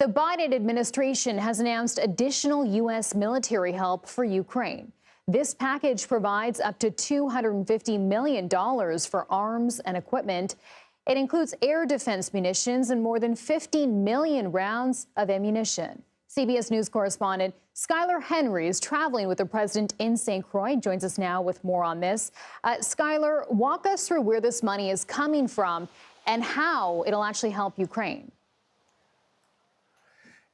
The Biden administration has announced additional U.S. military help for Ukraine. This package provides up to $250 million for arms and equipment. It includes air defense munitions and more than 50 million rounds of ammunition. CBS News correspondent Skyler Henry is traveling with the president in St. Croix. Joins us now with more on this. Skyler, walk us through where this money is coming from and how it'll actually help Ukraine.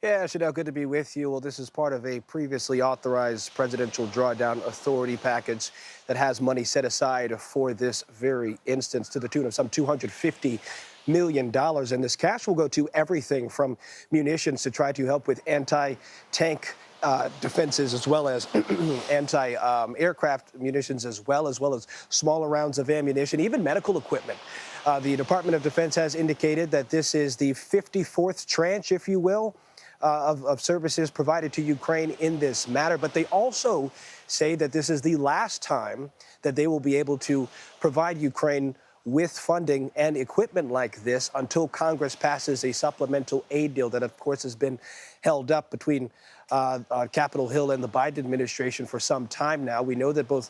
Yeah, Chanel, good to be with you. Well, this is part of a previously authorized presidential drawdown authority package that has money set aside for this very instance to the tune of some $250 million. And this cash will go to everything from munitions to try to help with anti-tank defenses, as well as anti-aircraft munitions, as well as smaller rounds of ammunition, even medical equipment. The Department of Defense has indicated that this is the 54th tranche, if you will, of services provided to Ukraine in this matter. But they also say that this is the last time that they will be able to provide Ukraine with funding and equipment like this until Congress passes a supplemental aid deal that, of course, has been held up between Capitol Hill and the Biden administration for some time now. We know that both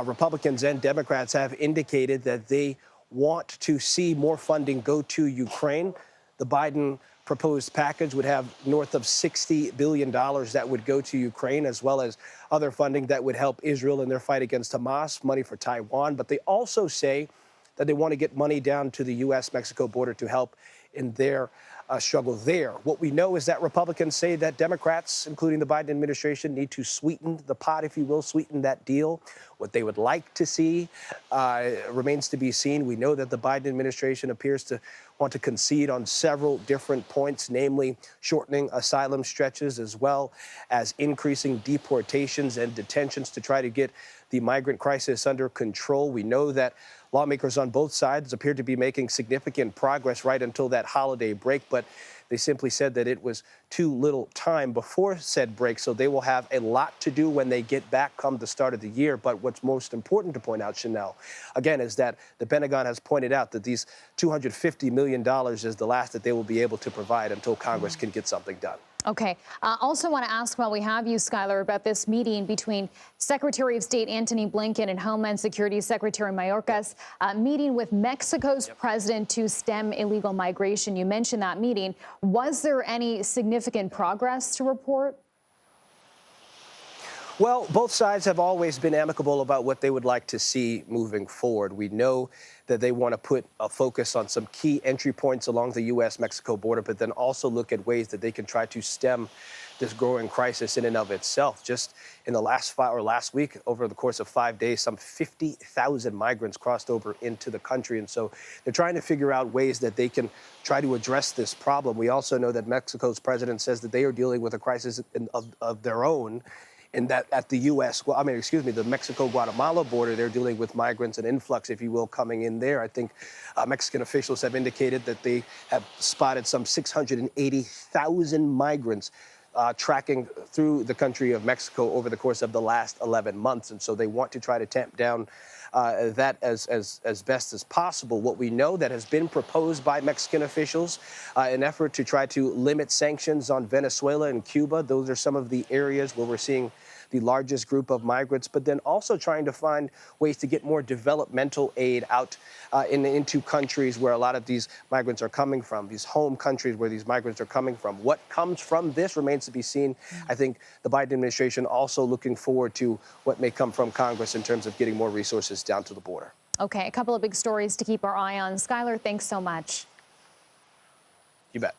Republicans and Democrats have indicated that they want to see more funding go to Ukraine. The Biden proposed package would have north of $60 billion that would go to Ukraine, as well as other funding that would help Israel in their fight against Hamas, money for Taiwan. But they also say that they want to get money down to the U.S.-Mexico border to help in their struggle there. What we know is that Republicans say that Democrats, including the Biden administration, need to sweeten the pot, if you will, sweeten that deal. What they would like to see remains to be seen. We know that the Biden administration appears to want to concede on several different points, namely shortening asylum stretches, as well as increasing deportations and detentions to try to get the migrant crisis under control. We know that lawmakers on both sides appear to be making significant progress right until that holiday break, but they simply said that it was too little time before said break, so they will have a lot to do when they get back come the start of the year. But what's most important to point out, Chanel, again, is that the Pentagon has pointed out that these $250 million is the last that they will be able to provide until Congress can get something done. Okay. Also want to ask, while we have you, Skyler, about this meeting between Secretary of State Antony Blinken and Homeland Security Secretary Mayorkas, meeting with Mexico's president to stem illegal migration. You mentioned that meeting. Was there any significant progress to report? Well, both sides have always been amicable about what they would like to see moving forward. We know that they want to put a focus on some key entry points along the U.S.-Mexico border, but then also look at ways that they can try to stem this growing crisis in and of itself. Just in the last week, over the course of 5 days, some 50,000 migrants crossed over into the country. And so they're trying to figure out ways that they can try to address this problem. We also know that Mexico's president says that they are dealing with a crisis of their own, and that at the the Mexico-Guatemala border, they're dealing with migrants and influx, if you will, coming in there. I think Mexican officials have indicated that they have spotted some 680,000 migrants tracking through the country of Mexico over the course of the last 11 months. And so they want to try to tamp down that as best as possible. What we know that has been proposed by Mexican officials, an effort to try to limit sanctions on Venezuela and Cuba. Those are some of the areas where we're seeing the largest group of migrants, but then also trying to find ways to get more developmental aid out into countries where a lot of these migrants are coming from, these home countries where these migrants are coming from. What comes from this remains to be seen. I think the Biden administration also looking forward to what may come from Congress in terms of getting more resources down to the border. Okay, a couple of big stories to keep our eye on. Skyler, thanks so much. You bet.